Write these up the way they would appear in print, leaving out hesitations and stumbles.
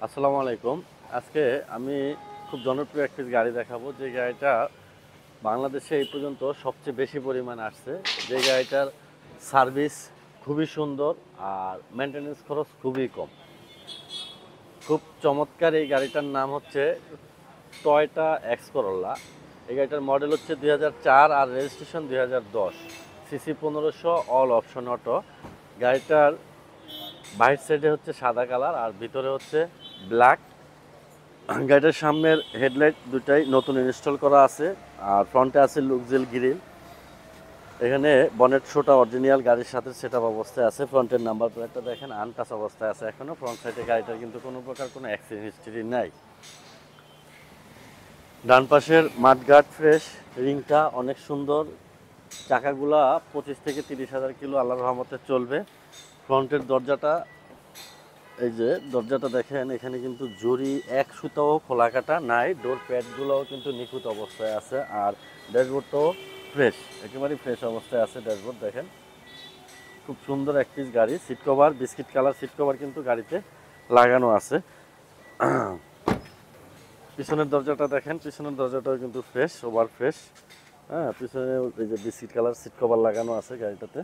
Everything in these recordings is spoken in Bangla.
আসসালামু আলাইকুম। আজকে আমি খুব জনপ্রিয় একটি গাড়ি দেখাবো, যে গাড়িটা বাংলাদেশে এই পর্যন্ত সবচেয়ে বেশি পরিমাণ আসছে। যে গাড়িটার সার্ভিস খুবই সুন্দর আর মেনটেনেন্স খরচ খুবই কম। খুব চমৎকার এই গাড়িটার নাম হচ্ছে টয়োটা এক্স করোলা। এই গাড়িটার মডেল হচ্ছে 2004 আর registration 2010। CC 1500, all option auto. গাড়িটার বাইর সাইডে হচ্ছে সাদা কালার আর ভিতরে হচ্ছে ব্ল্যাক। গাড়িটার সামনের হেডলাইট দুটাই নতুন ইনস্টল করা আছে আর ফ্রন্টে আছে লুকজেল গ্রিল। এখানে বনেট শোটা অরিজিনাল গাড়ির সাথে সেটআপ অবস্থায় আছে। ফ্রন্টের নাম্বার প্লেটটা দেখেন আনটাচ অবস্থায় আছে এখনো। ফ্রন্ট সাইডে গাড়িটার কিন্তু কোনো প্রকার কোনো অ্যাক্সিডেন্ট হিস্ট্রি নাই। ডান পাশের মাঠগার্ড ফ্রেশ, রিংটা অনেক সুন্দর। চাকাগুলা 25 থেকে 30,000 কিলো আল্লাহর রহমতে চলবে। ফ্রন্টের দরজাটা, এই যে দরজাটা দেখেন, এখানে কিন্তু জরি এক সুতাও খোলা কাটা নাই। ডোর প্যাডগুলোও কিন্তু নিখুঁত অবস্থায় আছে আর ড্যাশবোর্ডটাও ফ্রেশ, একেবারেই ফ্রেশ অবস্থায় আছে। ড্যাশবোর্ড দেখেন, খুব সুন্দর এক পিস গাড়ি। Seat cover biscuit colour seat cover কিন্তু গাড়িতে লাগানো আছে। পিছনের দরজাটা দেখেন, পিছনের দরজাটাও কিন্তু ফ্রেশ, ওভার ফ্রেশ। হ্যাঁ, পিছনে এই যে বিস্কিট কালার সিট কভার লাগানো আছে গাড়িটাতে।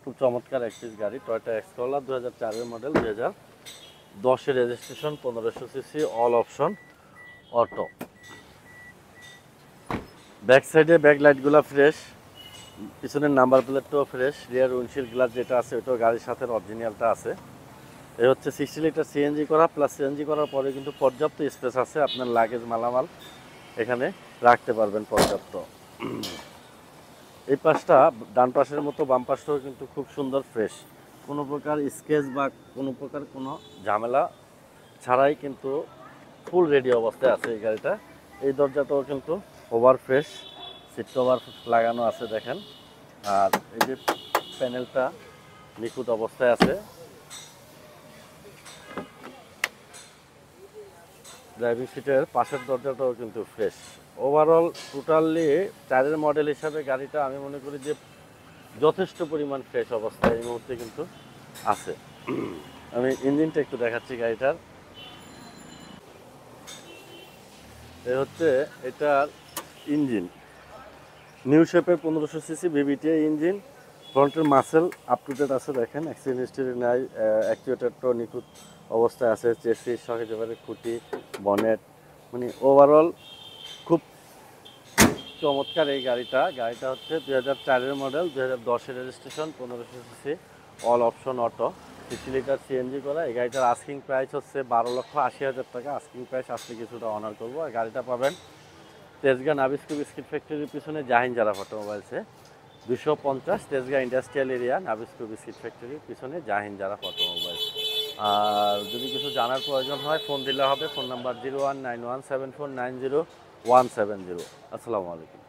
খুব চমৎকার এক পিস গাড়ি, Toyota X Corolla 2004 model, 2010 registration, 1500 CC, all option auto. Back সাইডে ব্যাক লাইটগুলো ফ্রেশ, পিছনের নাম্বার প্লেটটাও ফ্রেশ। রিয়ার উইন্ডশিল্ড গ্লাস যেটা আছে ওটাও গাড়ির সাথে অরিজিনালটা আছে। এই হচ্ছে 60 লিটার সিএনজি করা, প্লাস সিএনজি করার পরে কিন্তু পর্যাপ্ত স্পেস আছে। আপনার লাগেজ মালামাল এখানে রাখতে পারবেন পর্যাপ্ত। এই পাশটা ডান পাশের মতো বাম পাশটাও কিন্তু খুব সুন্দর ফ্রেশ, কোনো প্রকার স্কেচ বা কোনো প্রকার কোনো ঝামেলা ছাড়াই কিন্তু ফুল রেডি অবস্থায় আছে এই গাড়িটা। এই দরজাটাও কিন্তু ওভার ফ্রেশ, সিট কভার লাগানো আছে দেখেন। আর এই যে প্যানেলটা নিখুঁত অবস্থায় আছে। ড্রাইভিং সিটের পাশের দরজাটাও কিন্তু ফ্রেশ। ওভারঅল টোটালি চারের মডেল হিসাবে গাড়িটা আমি মনে করি যে যথেষ্ট পরিমাণ ফ্রেশ অবস্থায় এই মুহূর্তে কিন্তু আছে। আমি ইঞ্জিনটা একটু দেখাচ্ছি গাড়িটার। এ হচ্ছে এটার ইঞ্জিন, নিউ শেপের 1500 সিসি ভিভিটিআই ইঞ্জিন। ফ্রন্টের মাসেল আপ টু ডেট আছে দেখেন, অ্যাক্সিডেন্ট হিস্ট্রি নাই। অ্যাকচুয়েটারটাও নিখুঁত অবস্থায় আছে। চেসিস সহ একেবারে খুঁটি, বনেট, মানে ওভারঅল খুব চমৎকার এই গাড়িটা। গাড়িটা হচ্ছে 2004 model, 2010 registration, 1500 CC, all option auto, 60 litre CNG করা। এই গাড়িটার আস্কিং প্রাইস হচ্ছে 12,80,000 টাকা। আস্কিং প্রাইস আসলে কিছুটা অনার করবো। আর গাড়িটা পাবেন তেজগাঁ নাবিস্কো বিস্কিট ফ্যাক্টরির পিছনে জাহিন জারা অটোমোবাইলসে, 250 Tejgaon industrial area, Nabisco biscuit ফ্যাক্টরির পিছনে জাহিন জারা অটোমোবাইলস। আর যদি কিছু জানার প্রয়োজন হয় ফোন দিলে হবে। Phone number 01917490 170। আসসালামু আলাইকুম।